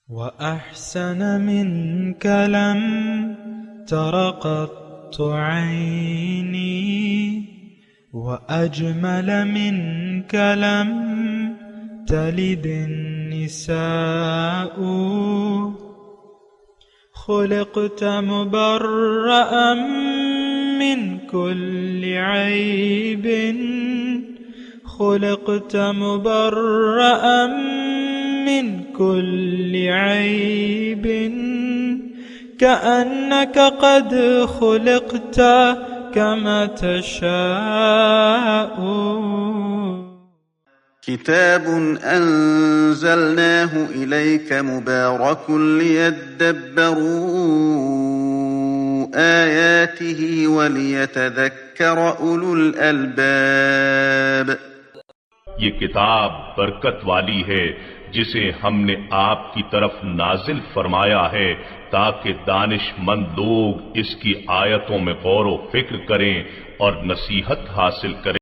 وأحسن منك لم تر قط عيني وأجمل منك لم تلد النساء خلقت مبرأ من كل عيب خلقت مبرأ من كل عيب كأنك قد خلقت كما تشاء. كتاب أنزلناه إليك مبارك ليدبروا آياته وليتذكر أولو الألباب. یہ کتاب برکت والی ہے جسے ہم نے آپ کی طرف نازل فرمایا ہے تاکہ دانش مند لوگ اس کی آیتوں میں غور و فکر کریں اور نصیحت حاصل کریں.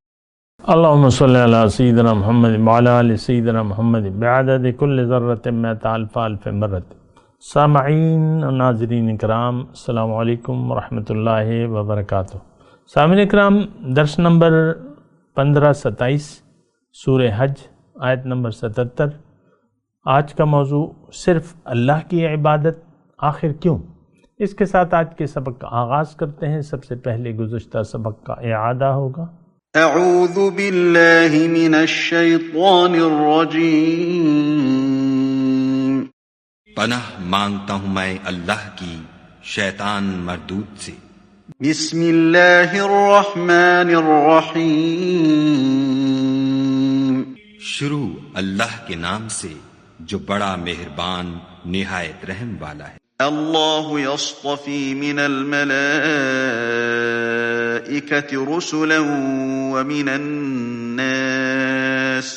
اللہم صلی علی سیدنا محمد وعلی آل سیدنا محمد بعدد کل ذرۃ مئۃ الف الف مرۃ. سامعین و ناظرین اکرام، السلام علیکم ورحمۃ اللہ وبرکاتہ. سامعین اکرام، درس نمبر 1527 سورہ حج آیت نمبر 77. آج کا موضوع صرف اللہ کی عبادت آخر کیوں؟ اس کے ساتھ آج کے سبق کا آغاز کرتے ہیں. سب سے پہلے گزشتہ سبق کا اعادہ ہوگا. اعوذ باللہ من الشیطان الرجیم. پناہ مانگتا ہوں میں اللہ کی شیطان مردود سے. بسم اللہ الرحمن الرحیم. شروع اللہ کے نام سے جو بڑا مہربان نہایت رحم والا ہے. اللہ یصطفی من الملائکۃ رسلا ومن الناس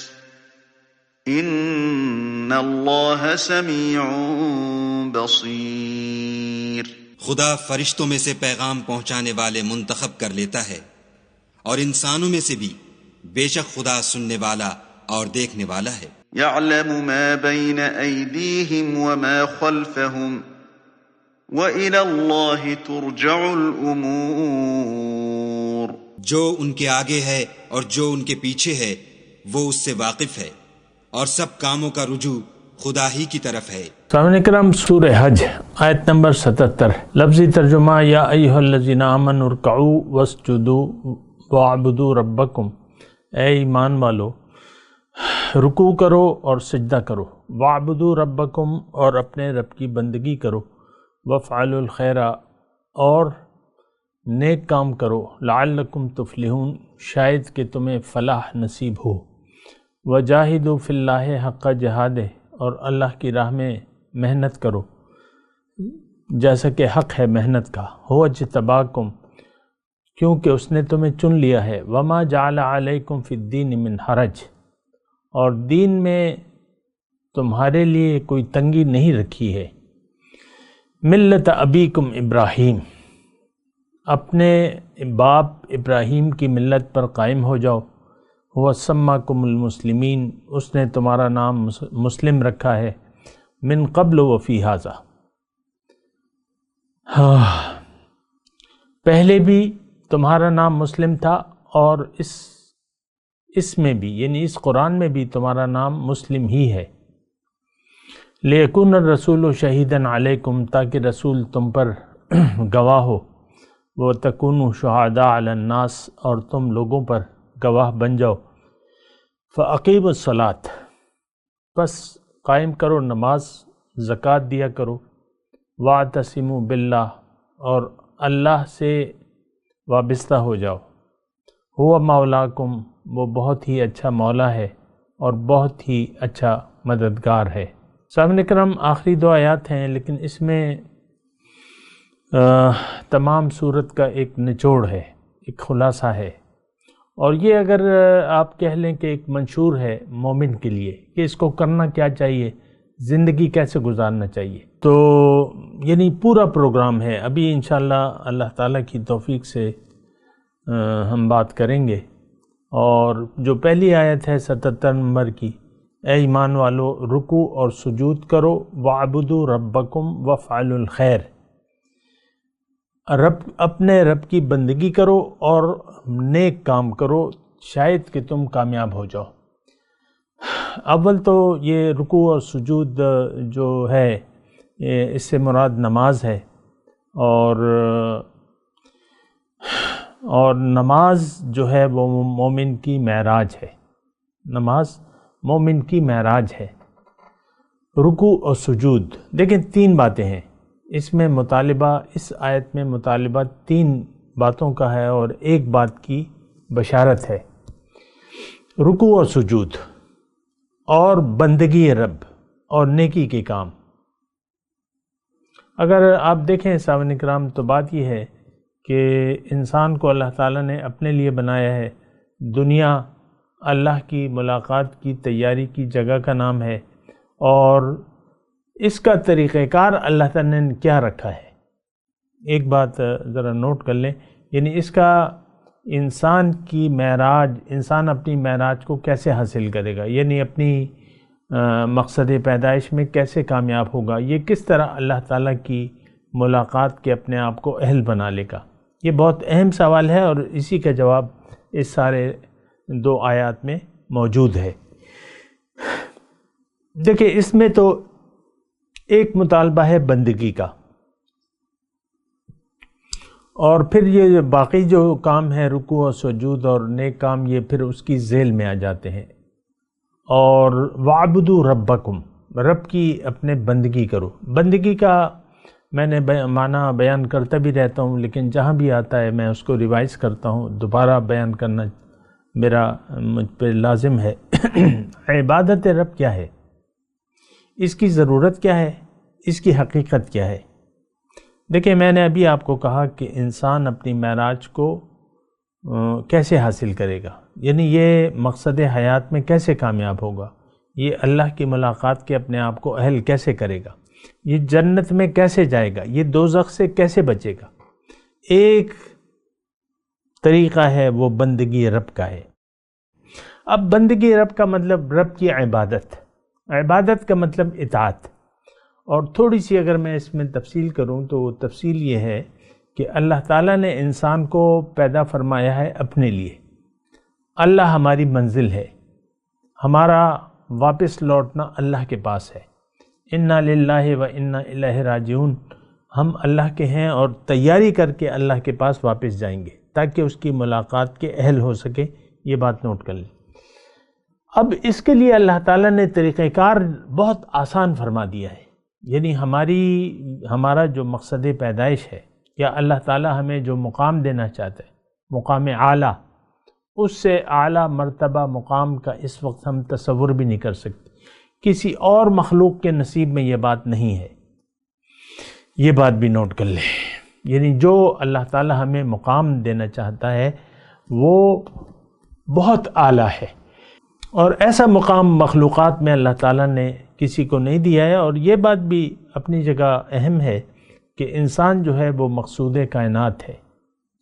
ان اللہ سمیع بصیر. خدا فرشتوں میں سے پیغام پہنچانے والے منتخب کر لیتا ہے اور انسانوں میں سے بھی، بے شک خدا سننے والا اور دیکھنے والا ہے. یعلم ما بین ایدیہم وما خلفہم وَإِلَى اللَّهِ تُرْجَعُ الْأُمُورِ. جو ان کے آگے ہے اور جو ان کے پیچھے ہے وہ اس سے واقف ہے، اور سب کاموں کا رجوع خدا ہی کی طرف ہے. سامعین کرام، سورہ حج آیت نمبر 77. لفظی ترجمہ: یا ایھا الذین آمنوا ارکعوا واسجدوا واعبدوا ربکم. اے ایمان والو، رکوع کرو اور سجدہ کرو. واعبدوا ربکم، اور اپنے رب کی بندگی کرو. وَافْعَلُوا الْخَيْرَ، اور نیک کام کرو. لعلکم تفلحون، شاید کہ تمہیں فلاح نصیب ہو. وَجَاهِدُوا فِي اللَّهِ حَقَّ جِهَادِهِ، اور اللہ کی راہ میں محنت کرو جیسا کہ حق ہے محنت کا. هُوَ اجْتَبَاكُمْ، کیونکہ اس نے تمہیں چن لیا ہے. وَمَا جَعَلَ عَلَيْكُمْ فِي الدِّينِ مِنْ حَرَجٍ، اور دین میں تمہارے لیے کوئی تنگی نہیں رکھی ہے. ملت ابیکم ابراہیم، اپنے باپ ابراہیم کی ملت پر قائم ہو جاؤ. هو سماکم المسلمین، اس نے تمہارا نام مسلم رکھا ہے. من قبل وفی ھذا، پہلے بھی تمہارا نام مسلم تھا اور اس میں بھی، یعنی اس قرآن میں بھی تمہارا نام مسلم ہی ہے. لیکن الرسول شہیداً علیکم، تاکہ رسول تم پر گواہ ہو. وتکونوا شہداء علی الناس، اور تم لوگوں پر گواہ بن جاؤ. فاقیموا الصلاۃ، پس قائم کرو نماز، زکوٰۃ دیا کرو. واعتصموا باللہ، اور اللہ سے وابستہ ہو جاؤ. هو مولاکم، وہ بہت ہی اچھا مولا ہے اور بہت ہی اچھا مددگار ہے. سامعین کرام، آخری 2 آیات ہیں، لیکن اس میں تمام صورت کا ایک نچوڑ ہے، ایک خلاصہ ہے. اور یہ اگر آپ کہہ لیں کہ ایک منشور ہے مومن کے لیے کہ اس کو کرنا کیا چاہیے، زندگی کیسے گزارنا چاہیے، تو یعنی پورا پروگرام ہے. ابھی انشاءاللہ اللہ تعالیٰ کی توفیق سے ہم بات کریں گے. اور جو پہلی آیت ہے 77 نمبر کی، اے ایمان والو رکوع اور سجود کرو، وَاعْبُدُوا رَبَّكُمْ وَافْعَلُوا الْخَيْرَ، اپنے رب کی بندگی کرو اور نیک کام کرو، شاید کہ تم کامیاب ہو جاؤ۔ اول تو یہ رکوع اور سجود جو ہے اس سے مراد نماز ہے، اور نماز جو ہے وہ مومن کی معراج ہے، نماز مومن کی معراج ہے۔ رکوع اور سجود، دیکھیں 3 باتیں ہیں اس میں مطالبہ، اس آیت میں مطالبہ 3 باتوں کا ہے اور 1 بات کی بشارت ہے۔ رکوع اور سجود اور بندگی رب اور نیکی کے کام۔ اگر آپ دیکھیں سامعین کرام تو بات یہ ہے کہ انسان کو اللہ تعالیٰ نے اپنے لیے بنایا ہے، دنیا اللہ کی ملاقات کی تیاری کی جگہ کا نام ہے، اور اس کا طریقہ کار اللہ تعالیٰ نے کیا رکھا ہے۔ ایک بات ذرا نوٹ کر لیں، یعنی اس کا انسان کی معراج، انسان اپنی معراج کو کیسے حاصل کرے گا، یعنی اپنی مقصد پیدائش میں کیسے کامیاب ہوگا، یہ کس طرح اللہ تعالیٰ کی ملاقات کے اپنے آپ کو اہل بنا لے گا، یہ بہت اہم سوال ہے، اور اسی کا جواب اس سارے 2 آیات میں موجود ہے۔ دیکھیں اس میں تو ایک مطالبہ ہے بندگی کا، اور پھر یہ باقی جو کام ہے رکوع اور سجود اور نیک کام، یہ پھر اس کی ذیل میں آ جاتے ہیں۔ اور وَاعْبُدُوا رَبَّكُمْ، رب کی اپنے بندگی کرو۔ بندگی کا میں نے معنی بیان کرتا بھی رہتا ہوں، لیکن جہاں بھی آتا ہے میں اس کو ریوائز کرتا ہوں، دوبارہ بیان کرنا مجھ پہ لازم ہے۔ عبادت رب کیا ہے، اس کی ضرورت کیا ہے، اس کی حقیقت کیا ہے۔ دیکھیں میں نے ابھی آپ کو کہا کہ انسان اپنی معراج کو کیسے حاصل کرے گا، یعنی یہ مقصد حیات میں کیسے کامیاب ہوگا، یہ اللہ کی ملاقات کے اپنے آپ کو اہل کیسے کرے گا، یہ جنت میں کیسے جائے گا، یہ دوزخ سے کیسے بچے گا۔ ایک طریقہ ہے وہ بندگی رب کا ہے۔ اب بندگی رب کا مطلب رب کی عبادت، عبادت کا مطلب اطاعت، اور تھوڑی سی اگر میں اس میں تفصیل کروں تو وہ تفصیل یہ ہے کہ اللہ تعالیٰ نے انسان کو پیدا فرمایا ہے اپنے لیے۔ اللہ ہماری منزل ہے، ہمارا واپس لوٹنا اللہ کے پاس ہے۔ انا للہ و انا الیہ راجعون، ہم اللہ کے ہیں اور تیاری کر کے اللہ کے پاس واپس جائیں گے تاکہ اس کی ملاقات کے اہل ہو سکے، یہ بات نوٹ کر لیں۔ اب اس کے لیے اللہ تعالیٰ نے طریقہ کار بہت آسان فرما دیا ہے، یعنی ہمارا جو مقصد پیدائش ہے، یا اللہ تعالیٰ ہمیں جو مقام دینا چاہتا ہے، مقام اعلیٰ، اس سے اعلیٰ مرتبہ مقام کا اس وقت ہم تصور بھی نہیں کر سکتے۔ کسی اور مخلوق کے نصیب میں یہ بات نہیں ہے، یہ بات بھی نوٹ کر لیں۔ یعنی جو اللہ تعالیٰ ہمیں مقام دینا چاہتا ہے وہ بہت اعلیٰ ہے، اور ایسا مقام مخلوقات میں اللہ تعالیٰ نے کسی کو نہیں دیا ہے۔ اور یہ بات بھی اپنی جگہ اہم ہے کہ انسان جو ہے وہ مقصود کائنات ہے،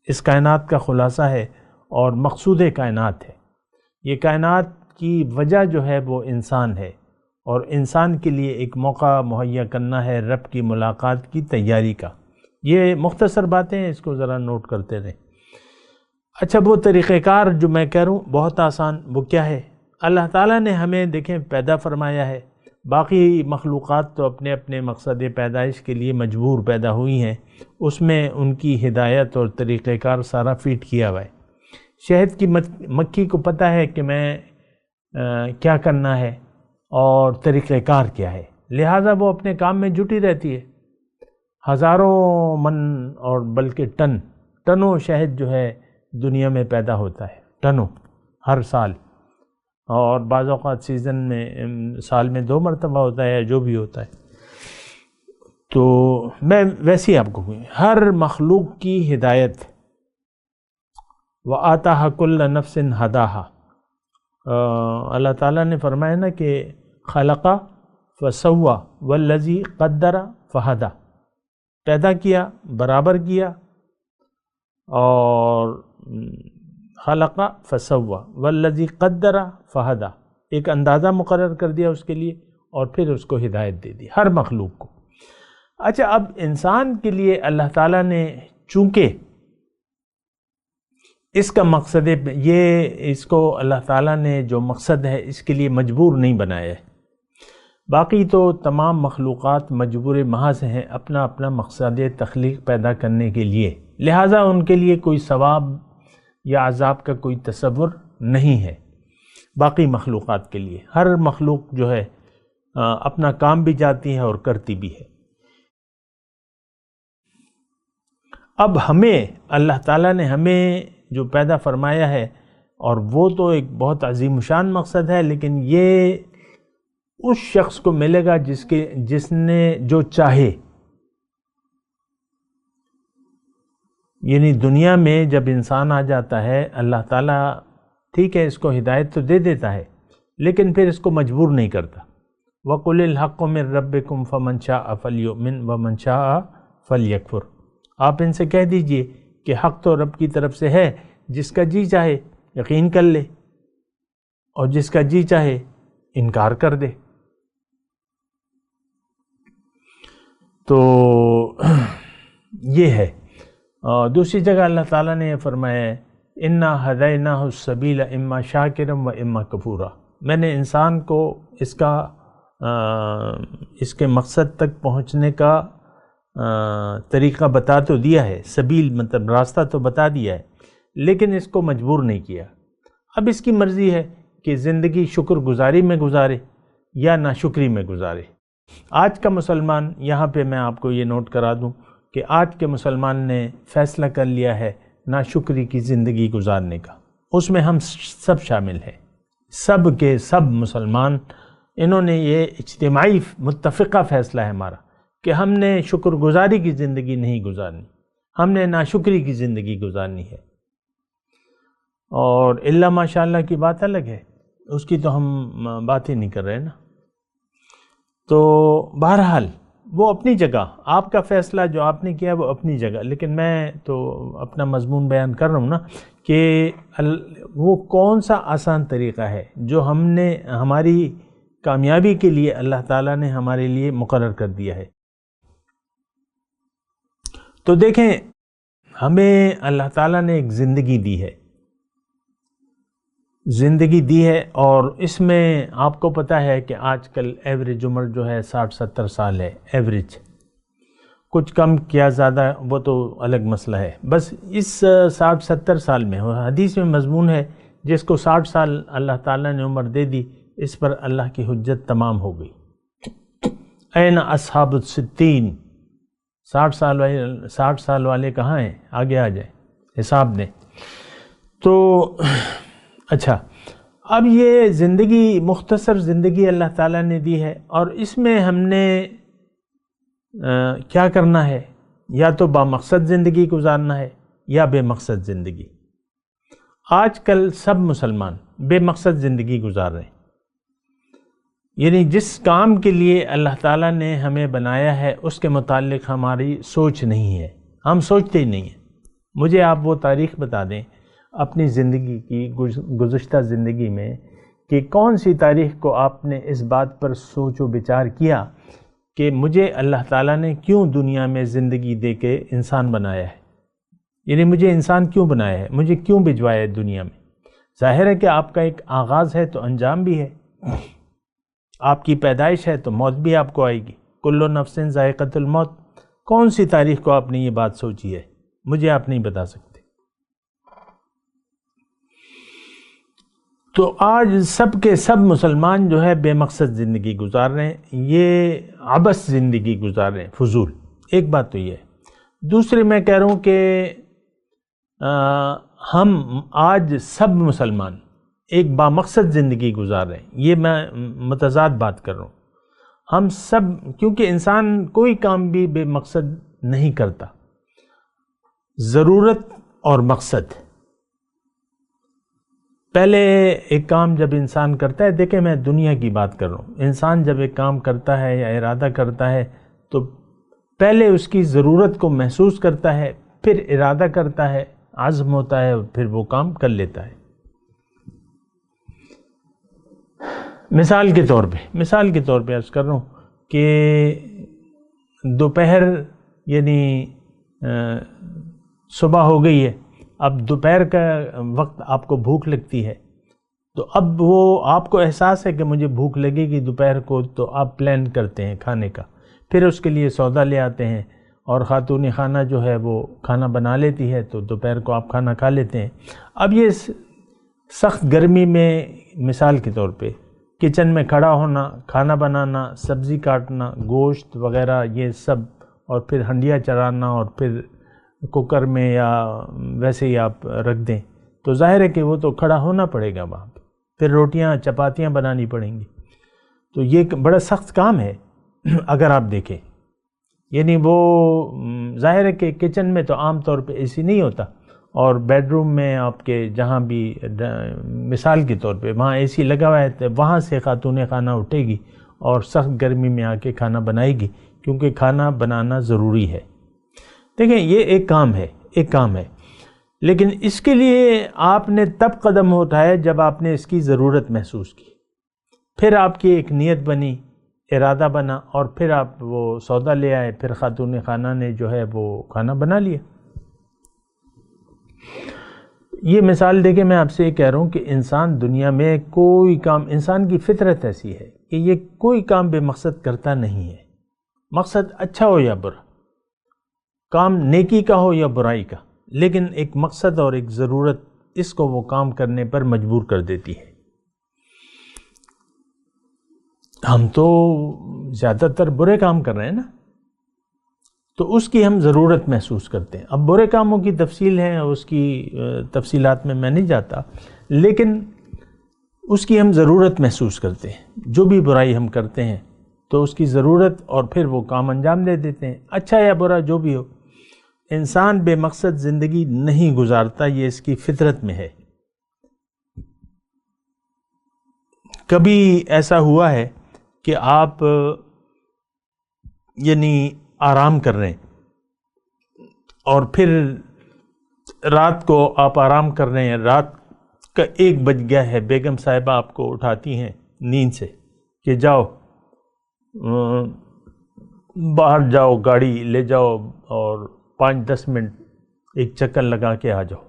اس کائنات کا خلاصہ ہے اور مقصود کائنات ہے۔ یہ کائنات کی وجہ جو ہے وہ انسان ہے، اور انسان کے لیے ایک موقع مہیا کرنا ہے رب کی ملاقات کی تیاری کا۔ یہ مختصر باتیں ہیں، اس کو ذرا نوٹ کرتے رہیں۔ اچھا، وہ طریقہ کار جو میں کہہ رہا ہوں بہت آسان، وہ کیا ہے؟ اللہ تعالیٰ نے ہمیں دیکھیں پیدا فرمایا ہے، باقی مخلوقات تو اپنے اپنے مقصد پیدائش کے لیے مجبور پیدا ہوئی ہیں، اس میں ان کی ہدایت اور طریقہ کار سارا فیٹ کیا ہوا ہے۔ شہد کی مکھی کو پتہ ہے کہ میں کیا کرنا ہے اور طریقہ کار کیا ہے، لہٰذا وہ اپنے کام میں جٹی رہتی ہے۔ ہزاروں من اور بلکہ ٹنوں شہد جو ہے دنیا میں پیدا ہوتا ہے، ٹنوں ہر سال، اور بعض اوقات سیزن میں سال میں 2 مرتبہ ہوتا ہے یا جو بھی ہوتا ہے۔ تو میں ویسے ہی آپ کو ہر مخلوق کی ہدایت، وَآتَاهَا كُلَّ نَفْسٍ هَدَاهَا، اللہ تعالیٰ نے فرمایا نا کہ خلق فسوّا والذی قدر فہدا، پیدا کیا برابر کیا، اور خلق فسوّا والذی قدر فہدا، ایک اندازہ مقرر کر دیا اس کے لیے اور پھر اس کو ہدایت دے دی ہر مخلوق کو۔ اچھا، اب انسان کے لیے اللہ تعالیٰ نے چونکہ اس کا مقصد یہ، اس کو اللہ تعالیٰ نے جو مقصد ہے اس کے لیے مجبور نہیں بنایا ہے، باقی تو تمام مخلوقات مجبور محض ہیں اپنا اپنا مقصد تخلیق پیدا کرنے کے لیے، لہٰذا ان کے لیے کوئی ثواب یا عذاب کا کوئی تصور نہیں ہے۔ باقی مخلوقات کے لیے ہر مخلوق جو ہے اپنا کام بھی جاتی ہے اور کرتی بھی ہے۔ اب ہمیں اللہ تعالیٰ نے ہمیں جو پیدا فرمایا ہے، اور وہ تو ایک بہت عظیم شان مقصد ہے، لیکن یہ اس شخص کو ملے گا جس نے جو چاہے، یعنی دنیا میں جب انسان آ جاتا ہے اللہ تعالیٰ ٹھیک ہے اس کو ہدایت تو دے دیتا ہے لیکن پھر اس کو مجبور نہیں کرتا۔ وَقُلِ الْحَقُّ مِن رَبِّكُمْ فَمَنْ شَاءَ فَلْيُؤْمِنْ وَمَنْ شَاءَ فَلْيَكْفُرْ۔ آپ ان سے کہہ دیجئے کہ حق تو رب کی طرف سے ہے، جس کا جی چاہے یقین کر لے اور جس کا جی چاہے انکار کر دے۔ تو یہ ہے۔ دوسری جگہ اللہ تعالیٰ نے یہ فرمایا ہے اِنَّا هَدَيْنَاهُ السَّبِيلَ إِمَّا شَاكِرًا وَإِمَّا كَفُورًا۔ میں نے انسان کو اس کے مقصد تک پہنچنے کا طریقہ بتا تو دیا ہے، سبیل مطلب راستہ تو بتا دیا ہے، لیکن اس کو مجبور نہیں کیا۔ اب اس کی مرضی ہے کہ زندگی شکر گزاری میں گزارے یا ناشکری میں گزارے۔ آج کا مسلمان، یہاں پہ میں آپ کو یہ نوٹ کرا دوں کہ آج کے مسلمان نے فیصلہ کر لیا ہے ناشکری کی زندگی گزارنے کا، اس میں ہم سب شامل ہیں، سب کے سب مسلمان، انہوں نے یہ اجتماعی متفقہ فیصلہ ہے ہمارا کہ ہم نے شکر گزاری کی زندگی نہیں گزارنی، ہم نے ناشکری کی زندگی گزارنی ہے۔ اور اللہ ماشاءاللہ کی بات الگ ہے، اس کی تو ہم بات ہی نہیں کر رہے نا۔ تو بہرحال وہ اپنی جگہ، آپ کا فیصلہ جو آپ نے کیا وہ اپنی جگہ، لیکن میں تو اپنا مضمون بیان کر رہا ہوں نا کہ وہ کون سا آسان طریقہ ہے جو ہم نے ہماری کامیابی کے لیے اللہ تعالیٰ نے ہمارے لیے مقرر کر دیا ہے۔ تو دیکھیں، ہمیں اللہ تعالیٰ نے ایک زندگی دی ہے، اور اس میں آپ کو پتہ ہے کہ آج کل ایوریج عمر جو ہے 60-70 سال ہے، ایوریج، کچھ کم کیا زیادہ وہ تو الگ مسئلہ ہے۔ بس اس 60-70 سال میں حدیث میں مضمون ہے جس کو 60 سال اللہ تعالیٰ نے عمر دے دی، اس پر اللہ کی حجت تمام ہو گئی۔ این اصحاب الستین، 60 سال والے کہاں ہیں؟ آگے آ جائیں، حساب دیں۔ تو اچھا، اب یہ زندگی، مختصر زندگی اللہ تعالیٰ نے دی ہے، اور اس میں ہم نے کیا کرنا ہے؟ یا تو بامقصد زندگی گزارنا ہے یا بے مقصد زندگی۔ آج کل سب مسلمان بے مقصد زندگی گزار رہے ہیں، یعنی جس کام کے لیے اللہ تعالیٰ نے ہمیں بنایا ہے اس کے متعلق ہماری سوچ نہیں ہے، ہم سوچتے ہی نہیں ہیں۔ مجھے آپ وہ تاریخ بتا دیں اپنی زندگی کی، گزشتہ زندگی میں، کہ کون سی تاریخ کو آپ نے اس بات پر سوچ و بچار کیا کہ مجھے اللہ تعالیٰ نے کیوں دنیا میں زندگی دے کے انسان بنایا ہے، یعنی مجھے انسان کیوں بنایا ہے، مجھے کیوں بھجوایا ہے دنیا میں۔ ظاہر ہے کہ آپ کا ایک آغاز ہے تو انجام بھی ہے، آپ کی پیدائش ہے تو موت بھی آپ کو آئے گی، کل نفس ذائقۃ الموت۔ کون سی تاریخ کو آپ نے یہ بات سوچی ہے؟ مجھے آپ نہیں بتا سکتے۔ تو آج سب کے سب مسلمان جو ہے بے مقصد زندگی گزار رہے ہیں، یہ عبث زندگی گزار رہے ہیں، فضول۔ ایک بات تو یہ ہے۔ دوسری میں کہہ رہا ہوں کہ ہم آج سب مسلمان ایک بامقصد زندگی گزار رہے ہیں، یہ میں متضاد بات کر رہا ہوں۔ ہم سب، کیونکہ انسان کوئی کام بھی بے مقصد نہیں کرتا، ضرورت اور مقصد۔ پہلے ایک کام جب انسان کرتا ہے، دیکھیں میں دنیا کی بات کر رہا ہوں، انسان جب ایک کام کرتا ہے یا ارادہ کرتا ہے تو پہلے اس کی ضرورت کو محسوس کرتا ہے، پھر ارادہ کرتا ہے، عزم ہوتا ہے، پھر وہ کام کر لیتا ہے۔ مثال کے طور پہ عرض کر رہا ہوں کہ دوپہر یعنی صبح ہو گئی ہے، اب دوپہر کا وقت آپ کو بھوک لگتی ہے، تو اب وہ آپ کو احساس ہے کہ مجھے بھوک لگے گی دوپہر کو، تو آپ پلان کرتے ہیں کھانے کا، پھر اس کے لیے سودا لے آتے ہیں، اور خاتون خانہ جو ہے وہ کھانا بنا لیتی ہے، تو دوپہر کو آپ کھانا کھا لیتے ہیں۔ اب یہ سخت گرمی میں مثال کے طور پہ کچن میں کھڑا ہونا، کھانا بنانا، سبزی کاٹنا، گوشت وغیرہ یہ سب، اور پھر ہنڈیا چڑھانا، اور پھر کوکر میں یا ویسے ہی آپ رکھ دیں، تو ظاہر ہے کہ وہ تو کھڑا ہونا پڑے گا وہاں پہ، پھر روٹیاں چپاتیاں بنانی پڑیں گی، تو یہ بڑا سخت کام ہے اگر آپ دیکھیں۔ یعنی وہ ظاہر ہے کہ کچن میں تو عام طور پہ اے سی نہیں ہوتا، اور بیڈ روم میں آپ کے جہاں بھی مثال کے طور پہ وہاں اے سی لگا ہوا ہے، تو وہاں سے خاتون خانہ اٹھے گی اور سخت گرمی میں آ کے کھانا بنائے گی، کیونکہ کھانا بنانا ضروری ہے۔ دیکھیں یہ ایک کام ہے، لیکن اس کے لیے آپ نے تب قدم اٹھایا جب آپ نے اس کی ضرورت محسوس کی، پھر آپ کی ایک نیت بنی، ارادہ بنا، اور پھر آپ وہ سودا لے آئے، پھر خاتون خانہ نے جو ہے وہ کھانا بنا لیا۔ یہ مثال دے کے میں آپ سے یہ کہہ رہا ہوں کہ انسان دنیا میں کوئی کام، انسان کی فطرت ایسی ہے کہ یہ کوئی کام بے مقصد کرتا نہیں ہے، مقصد اچھا ہو یا برا، کام نیکی کا ہو یا برائی کا، لیکن ایک مقصد اور ایک ضرورت اس کو وہ کام کرنے پر مجبور کر دیتی ہے۔ ہم تو زیادہ تر برے کام کر رہے ہیں نا، تو اس کی ہم ضرورت محسوس کرتے ہیں۔ اب برے کاموں کی تفصیل ہے، اس کی تفصیلات میں نہیں جاتا، لیکن اس کی ہم ضرورت محسوس کرتے ہیں۔ جو بھی برائی ہم کرتے ہیں تو اس کی ضرورت، اور پھر وہ کام انجام دے دیتے ہیں، اچھا یا برا جو بھی ہو۔ انسان بے مقصد زندگی نہیں گزارتا، یہ اس کی فطرت میں ہے۔ کبھی ایسا ہوا ہے کہ آپ یعنی آرام کر رہے ہیں، اور پھر رات کو آپ آرام کر رہے ہیں، رات کا 1 بج گیا ہے، بیگم صاحبہ آپ کو اٹھاتی ہیں نیند سے کہ جاؤ باہر جاؤ، گاڑی لے جاؤ اور 5-10 منٹ ایک چکر لگا کے آ جاؤ۔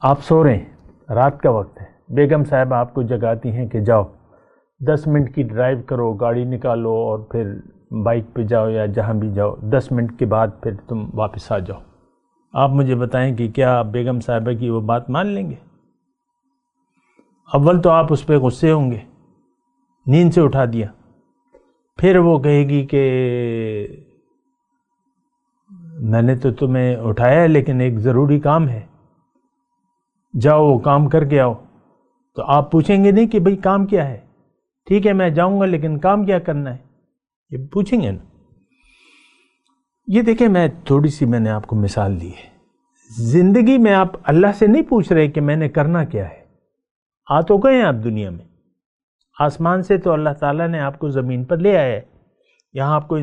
آپ سو رہے ہیں، رات کا وقت ہے، بیگم صاحبہ آپ کو جگاتی ہیں کہ جاؤ 10 منٹ کی ڈرائیو کرو، گاڑی نکالو اور پھر بائک پہ جاؤ یا جہاں بھی جاؤ، 10 منٹ کے بعد پھر تم واپس آ جاؤ۔ آپ مجھے بتائیں کہ کیا آپ بیگم صاحبہ کی وہ بات مان لیں گے؟ اول تو آپ اس پہ غصے ہوں گے، نیند سے اٹھا دیا، پھر وہ کہے گی کہ میں نے تو تمہیں اٹھایا ہے لیکن ایک ضروری کام ہے، جاؤ وہ کام کر کے آؤ۔ تو آپ پوچھیں گے نہیں کہ بھئی کام کیا ہے؟ ٹھیک ہے میں جاؤں گا لیکن کام کیا کرنا ہے؟ یہ پوچھیں گے نا۔ یہ دیکھیں میں نے آپ کو مثال دی ہے۔ زندگی میں آپ اللہ سے نہیں پوچھ رہے کہ میں نے کرنا کیا ہے۔ آ تو گئے ہیں آپ دنیا میں، آسمان سے تو اللہ تعالیٰ نے آپ کو زمین پر لے آیا ہے، یہاں آپ کو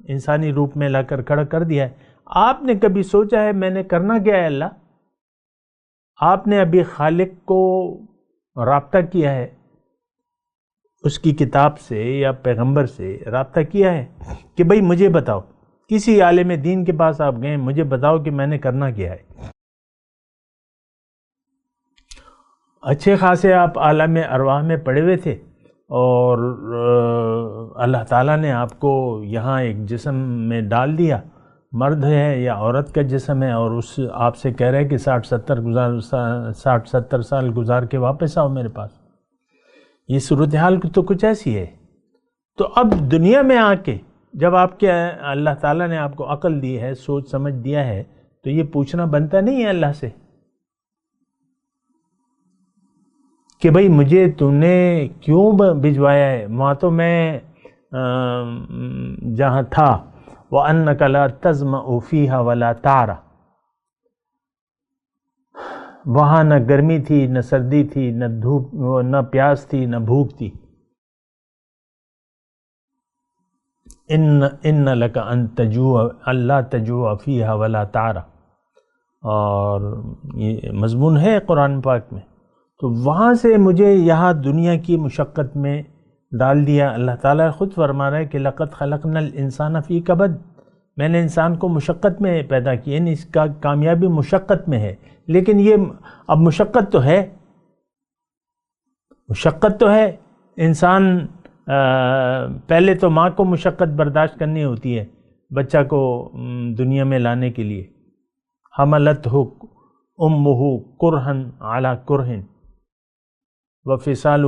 انسانی روپ میں لا کر کھڑا کر دیا ہے۔ آپ نے کبھی سوچا ہے میں نے کرنا کیا ہے اللہ؟ آپ نے ابھی خالق کو رابطہ کیا ہے، اس کی کتاب سے یا پیغمبر سے رابطہ کیا ہے کہ بھئی مجھے بتاؤ، کسی عالم دین کے پاس آپ گئے، مجھے بتاؤ کہ میں نے کرنا کیا ہے؟ اچھے خاصے آپ عالم ارواح میں پڑے ہوئے تھے، اور اللہ تعالیٰ نے آپ کو یہاں ایک جسم میں ڈال دیا، مرد ہے یا عورت کا جسم ہے، اور اس آپ سے کہہ رہے کہ 60-70 سال گزار کے واپس آؤ میرے پاس۔ یہ صورتحال تو کچھ ایسی ہے۔ تو اب دنیا میں آ کے جب آپ کے اللہ تعالیٰ نے آپ کو عقل دی ہے، سوچ سمجھ دیا ہے، تو یہ پوچھنا بنتا نہیں ہے اللہ سے کہ بھئی مجھے تو نے کیوں بھجوایا ہے؟ وہاں تو میں جہاں تھا وَأَنَّكَ لَا تَزْمَعُ فِيهَا وَلَا تَعْرَى، وہاں نہ گرمی تھی نہ سردی تھی، نہ دھوپ، نہ پیاس تھی نہ بھوک تھی۔ ان لک ان تجوع اللہ تجوع فیہا ولا تعری، اور یہ مضمون ہے قرآن پاک میں۔ تو وہاں سے مجھے یہاں دنیا کی مشقت میں ڈال دیا۔ اللہ تعالیٰ خود فرما رہا ہے کہ لَقَدْ خَلَقْنَا الْإِنسَانَ فِي كَبَدٍ، میں نے انسان کو مشقت میں پیدا کیا، یعنی اس کا کامیابی مشقت میں ہے۔ لیکن یہ اب مشقت تو ہے، مشقت تو ہے، انسان پہلے تو ماں کو مشقت برداشت کرنی ہوتی ہے بچہ کو دنیا میں لانے کے لیے، حملتہ امہ کرہن علی کرہن وفصالہ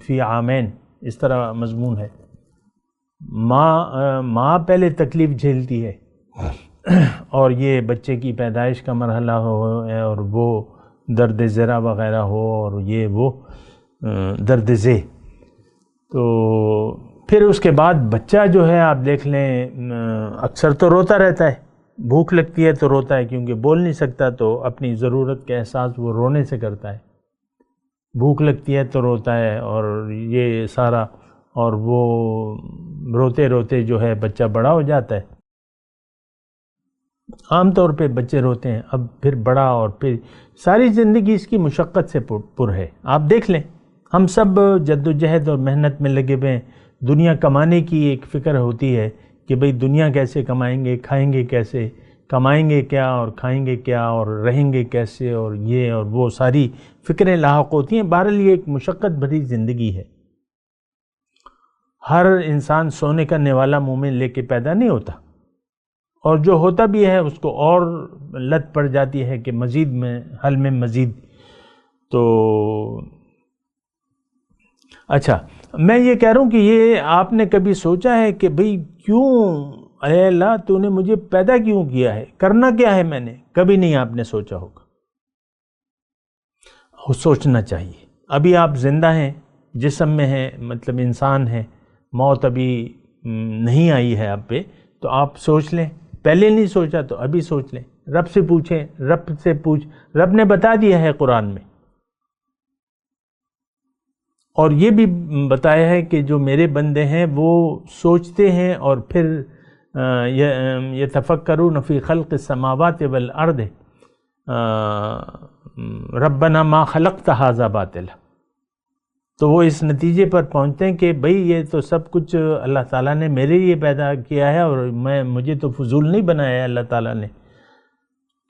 فی عامین، اس طرح مضمون ہے۔ ماں پہلے تکلیف جھیلتی ہے اور یہ بچے کی پیدائش کا مرحلہ ہو اور وہ درد ذرا وغیرہ ہو اور یہ وہ درد ذہ، تو پھر اس کے بعد بچہ جو ہے آپ دیکھ لیں اکثر تو روتا رہتا ہے، بھوک لگتی ہے تو روتا ہے کیونکہ بول نہیں سکتا، تو اپنی ضرورت کا احساس وہ رونے سے کرتا ہے، بھوک لگتی ہے تو روتا ہے، اور یہ سارا، اور وہ روتے روتے جو ہے بچہ بڑا ہو جاتا ہے۔ عام طور پہ بچے روتے ہیں، اب پھر بڑا، اور پھر ساری زندگی اس کی مشقت سے پر ہے۔ آپ دیکھ لیں ہم سب جد و جہد اور محنت میں لگے ہوئے ہیں، دنیا کمانے کی ایک فکر ہوتی ہے کہ بھئی دنیا کیسے کمائیں گے، کھائیں گے کیسے، کمائیں گے کیا اور کھائیں گے کیا اور رہیں گے کیسے، اور یہ اور وہ ساری فکریں لاحق ہوتی ہیں۔ بہرحال یہ ایک مشقت بھری زندگی ہے۔ ہر انسان سونے کا نوالا منہ میں لے کے پیدا نہیں ہوتا، اور جو ہوتا بھی ہے اس کو اور لت پڑ جاتی ہے کہ مزید میں حل میں مزید۔ تو اچھا، میں یہ کہہ رہا ہوں کہ یہ آپ نے کبھی سوچا ہے کہ بھئی کیوں اے اللہ تو نے مجھے پیدا کیوں کیا ہے، کرنا کیا ہے میں نے؟ کبھی نہیں آپ نے سوچا ہوگا، سوچنا چاہیے۔ ابھی آپ زندہ ہیں، جسم میں ہیں، مطلب انسان ہیں، موت ابھی نہیں آئی ہے آپ پہ، تو آپ سوچ لیں، پہلے نہیں سوچا تو ابھی سوچ لیں، رب سے پوچھیں، رب سے رب نے بتا دیا ہے قرآن میں، اور یہ بھی بتایا ہے کہ جو میرے بندے ہیں وہ سوچتے ہیں اور پھر یتفکرون فی خلق السماوات والارض ربنا ما خلقت ھذا باطلا، تو وہ اس نتیجے پر پہنچتے ہیں کہ بھئی یہ تو سب کچھ اللہ تعالیٰ نے میرے لیے پیدا کیا ہے، اور مجھے تو فضول نہیں بنایا ہے اللہ تعالیٰ نے۔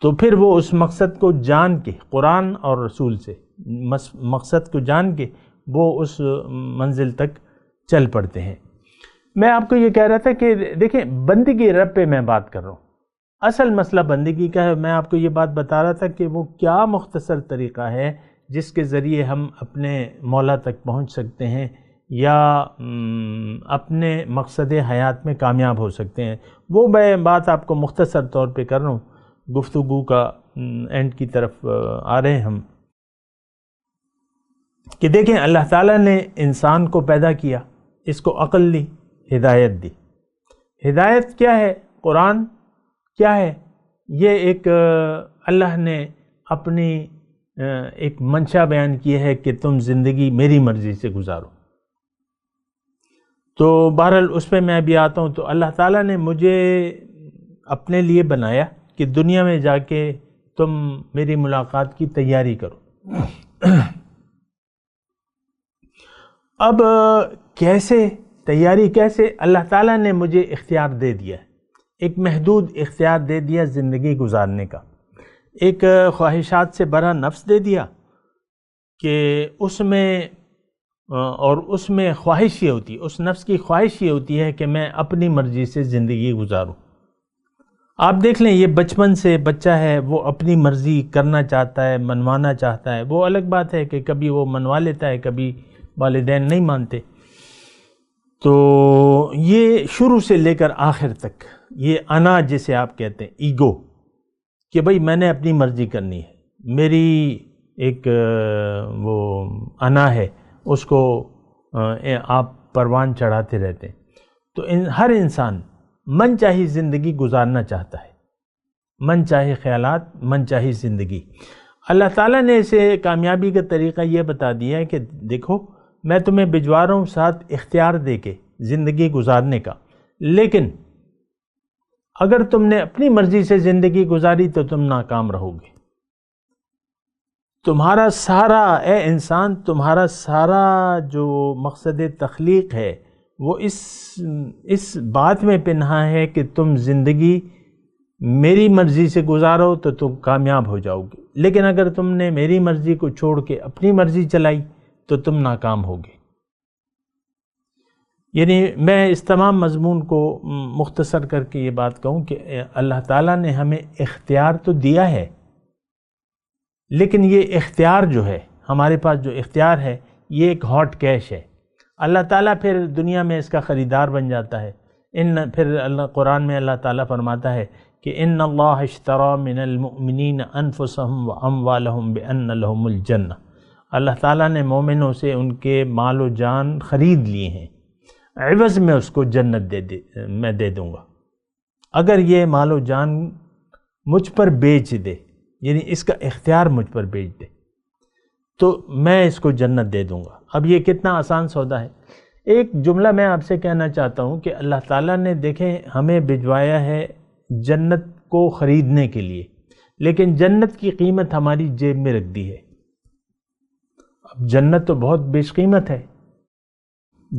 تو پھر وہ اس مقصد کو جان کے، قرآن اور رسول سے مقصد کو جان کے وہ اس منزل تک چل پڑتے ہیں۔ میں آپ کو یہ کہہ رہا تھا کہ دیکھیں بندگی رب پہ میں بات کر رہا ہوں، اصل مسئلہ بندگی کا ہے۔ میں آپ کو یہ بات بتا رہا تھا کہ وہ کیا مختصر طریقہ ہے جس کے ذریعے ہم اپنے مولا تک پہنچ سکتے ہیں یا اپنے مقصد حیات میں کامیاب ہو سکتے ہیں۔ وہ میں بات آپ کو مختصر طور پہ کر رہا ہوں، گفتگو کا اینڈ کی طرف آ رہے ہیں ہم، کہ دیکھیں اللہ تعالیٰ نے انسان کو پیدا کیا، اس کو عقل دی، ہدایت دی۔ ہدایت کیا ہے؟ قرآن کیا ہے؟ یہ ایک اللہ نے اپنی ایک منشا بیان کی ہے کہ تم زندگی میری مرضی سے گزارو۔ تو بہرحال اس پہ میں ابھی آتا ہوں۔ تو اللہ تعالیٰ نے مجھے اپنے لیے بنایا کہ دنیا میں جا کے تم میری ملاقات کی تیاری کرو۔ اب کیسے تیاری، کیسے؟ اللہ تعالیٰ نے مجھے اختیار دے دیا، ایک محدود اختیار دے دیا زندگی گزارنے کا، ایک خواہشات سے بھرا نفس دے دیا کہ اس میں خواہش یہ ہوتی ہے، اس نفس کی خواہش یہ ہوتی ہے کہ میں اپنی مرضی سے زندگی گزاروں۔ آپ دیکھ لیں یہ بچپن سے بچہ ہے، وہ اپنی مرضی کرنا چاہتا ہے، منوانا چاہتا ہے۔ وہ الگ بات ہے کہ کبھی وہ منوا لیتا ہے، کبھی والدین نہیں مانتے۔ تو یہ شروع سے لے کر آخر تک یہ انا جسے آپ کہتے ہیں، ایگو، کہ بھئی میں نے اپنی مرضی کرنی ہے، میری ایک وہ انا ہے، اس کو آپ پروان چڑھاتے رہتے ہیں۔ تو ہر انسان من چاہی زندگی گزارنا چاہتا ہے، من چاہے خیالات، من چاہی زندگی۔ اللہ تعالیٰ نے اسے کامیابی کا طریقہ یہ بتا دیا ہے کہ دیکھو میں تمہیں بھجوا رہا ہوں ساتھ اختیار دے کے زندگی گزارنے کا، لیکن اگر تم نے اپنی مرضی سے زندگی گزاری تو تم ناکام رہو گے۔ تمہارا سارا، اے انسان، تمہارا سارا جو مقصد تخلیق ہے وہ اس بات میں پنہا ہے کہ تم زندگی میری مرضی سے گزارو تو تم کامیاب ہو جاؤ گے، لیکن اگر تم نے میری مرضی کو چھوڑ کے اپنی مرضی چلائی تو تم ناکام ہوگے۔ یعنی میں اس تمام مضمون کو مختصر کر کے یہ بات کہوں کہ اللہ تعالیٰ نے ہمیں اختیار تو دیا ہے، لیکن یہ اختیار جو ہے، ہمارے پاس جو اختیار ہے، یہ ایک ہاٹ کیش ہے۔ اللہ تعالیٰ پھر دنیا میں اس کا خریدار بن جاتا ہے۔ پھر اللہ قرآن میں اللہ تعالیٰ فرماتا ہے کہ ان اللہ اشتری من المؤمنین انفسهم واموالهم بان لهم الجنہ، اللہ تعالیٰ نے مومنوں سے ان کے مال و جان خرید لیے ہیں، عوض میں اس کو جنت میں دے دوں گا اگر یہ مال و جان مجھ پر بیچ دے، یعنی اس کا اختیار مجھ پر بیچ دے تو میں اس کو جنت دے دوں گا۔ اب یہ کتنا آسان سودا ہے۔ ایک جملہ میں آپ سے کہنا چاہتا ہوں کہ اللہ تعالیٰ نے دیکھیں ہمیں بھجوایا ہے جنت کو خریدنے کے لیے، لیکن جنت کی قیمت ہماری جیب میں رکھ دی ہے۔ اب جنت تو بہت بیش قیمت ہے،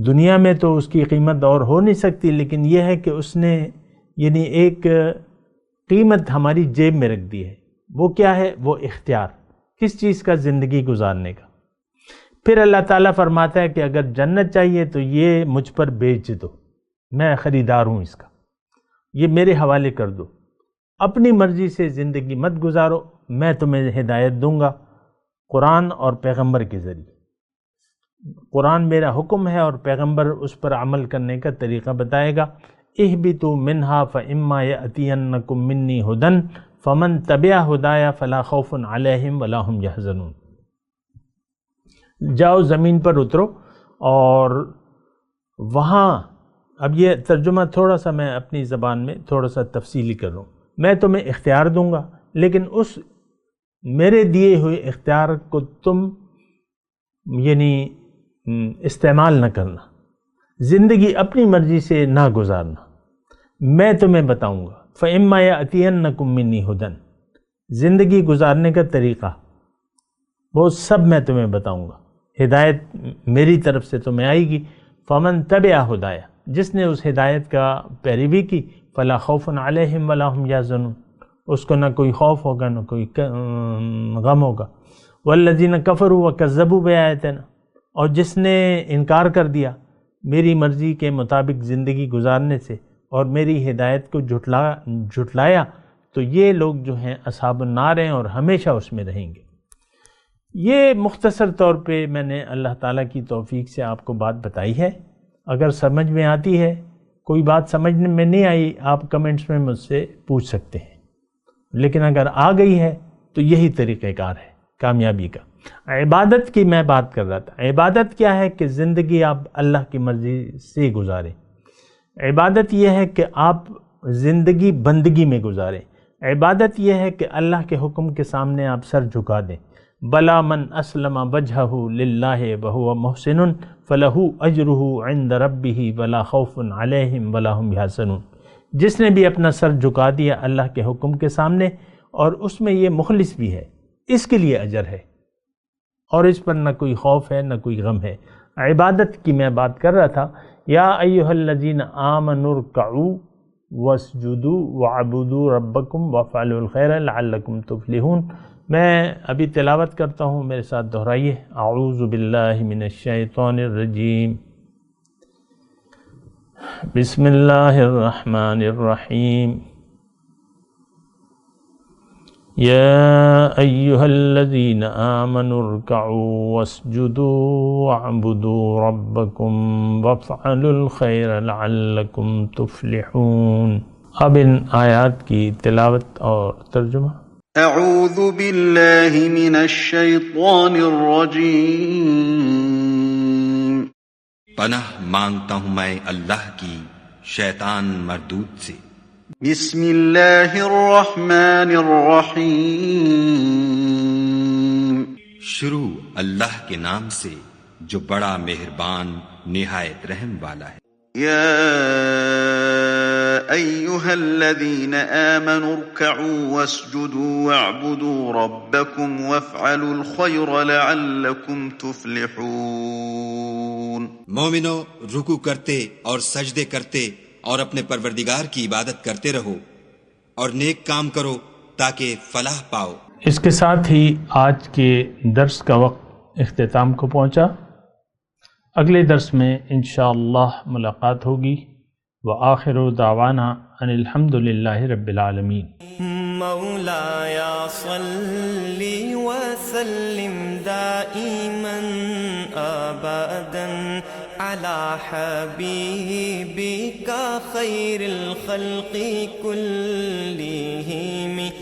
دنیا میں تو اس کی قیمت اور ہو نہیں سکتی، لیکن یہ ہے کہ اس نے یعنی ایک قیمت ہماری جیب میں رکھ دی ہے۔ وہ کیا ہے؟ وہ اختیار، کس چیز کا؟ زندگی گزارنے کا۔ پھر اللہ تعالیٰ فرماتا ہے کہ اگر جنت چاہیے تو یہ مجھ پر بیچ دو، میں خریدار ہوں اس کا، یہ میرے حوالے کر دو، اپنی مرضی سے زندگی مت گزارو، میں تمہیں ہدایت دوں گا قرآن اور پیغمبر کے ذریعے۔ قرآن میرا حکم ہے اور پیغمبر اس پر عمل کرنے کا طریقہ بتائے گا۔ اہبطوا منہا فاما یأتینکم منی ھدی فمن تبع ھدایا فلا خوف علیہم ولا ھم یحزنون۔ جاؤ زمین پر اترو، اور وہاں اب یہ ترجمہ تھوڑا سا میں اپنی زبان میں تھوڑا سا تفصیلی کر رہا ہوں۔ میں تمہیں اختیار دوں گا، لیکن اس میرے دیے ہوئے اختیار کو تم یعنی استعمال نہ کرنا، زندگی اپنی مرضی سے نہ گزارنا، میں تمہیں بتاؤں گا۔ فَإِمَّا يَأْتِيَنَّكُم مِّنِّي ھُدًى، زندگی گزارنے کا طریقہ وہ سب میں تمہیں بتاؤں گا، ہدایت میری طرف سے تمہیں آئے گی۔ فَمَن تَبِعَ ھُدَايَ، جس نے اس ہدایت کا پیروی کی، فَلَا خَوْفٌ عَلَيْهِمْ وَلَا هُمْ يَحْزَنُونَ، اس کو نہ کوئی خوف ہوگا نہ کوئی غم ہوگا۔ وَالَّذِينَ كَفَرُوا وَكَذَّبُوا بِآيَاتِنَا، اور جس نے انکار کر دیا میری مرضی کے مطابق زندگی گزارنے سے اور میری ہدایت کو جھٹلایا، تو یہ لوگ جو ہیں اصحاب النار ہیں اور ہمیشہ اس میں رہیں گے۔ یہ مختصر طور پہ میں نے اللہ تعالیٰ کی توفیق سے آپ کو بات بتائی ہے۔ اگر سمجھ میں آتی ہے، کوئی بات سمجھنے میں نہیں آئی، آپ کمنٹس میں مجھ سے پوچھ سکتے ہیں، لیکن اگر آ گئی ہے تو یہی طریقہ کار ہے کامیابی کا۔ عبادت کی میں بات کر رہا تھا۔ عبادت کیا ہے؟ کہ زندگی آپ اللہ کی مرضی سے گزاریں۔ عبادت یہ ہے کہ آپ زندگی بندگی میں گزاریں۔ عبادت یہ ہے کہ اللہ کے حکم کے سامنے آپ سر جھکا دیں۔ بلا من اسلم وجہہ للہ وہو محسن فلہ اجرہ عند ربہ ولا خوف علیہم ولا ہم یحزنون، جس نے بھی اپنا سر جھکا دیا اللہ کے حکم کے سامنے اور اس میں یہ مخلص بھی ہے، اس کے لیے اجر ہے اور اس پر نہ کوئی خوف ہے نہ کوئی غم ہے۔ عبادت کی میں بات کر رہا تھا۔ یا ایھا الذین آمنوا ارکعوا واسجدوا وعبدوا ربکم وافعلوا الخیر لعلکم تفلحون۔ میں ابھی تلاوت کرتا ہوں، میرے ساتھ دہرائیے۔ اعوذ باللہ من الشیطان الرجیم، بسم اللہ الرحمن الرحیم۔ یا ایھا الذین آمنوا ارکعوا واسجدوا واعبدوا ربکم وافعلوا الخیر لعلکم تفلحون۔ اب ان آیات کی تلاوت اور ترجمہ۔ اعوذ باللہ من الشیطان الرجیم، پناہ مانگتا ہوں میں اللہ کی شیطان مردود سے۔ بسم اللہ الرحمن الرحیم، شروع اللہ کے نام سے جو بڑا مہربان نہایت رحم والا ہے۔ یا أيها الذين آمنوا اركعوا واسجدوا واعبدوا ربكم وافعلوا الخير لعلكم تفلحون. مومنو، رکوع کرتے اور سجدے کرتے اور اپنے پروردگار کی عبادت کرتے رہو اور نیک کام کرو تاکہ فلاح پاؤ. اس کے ساتھ ہی آج کے درس کا وقت اختتام کو پہنچا. اگلے درس میں انشاءاللہ ملاقات ہوگی. وآخر دعوانا ان الحمد للہ رب العالمین. مولاي صل وسلم دائما ابدا على حبيبك خير الخلق كلهم.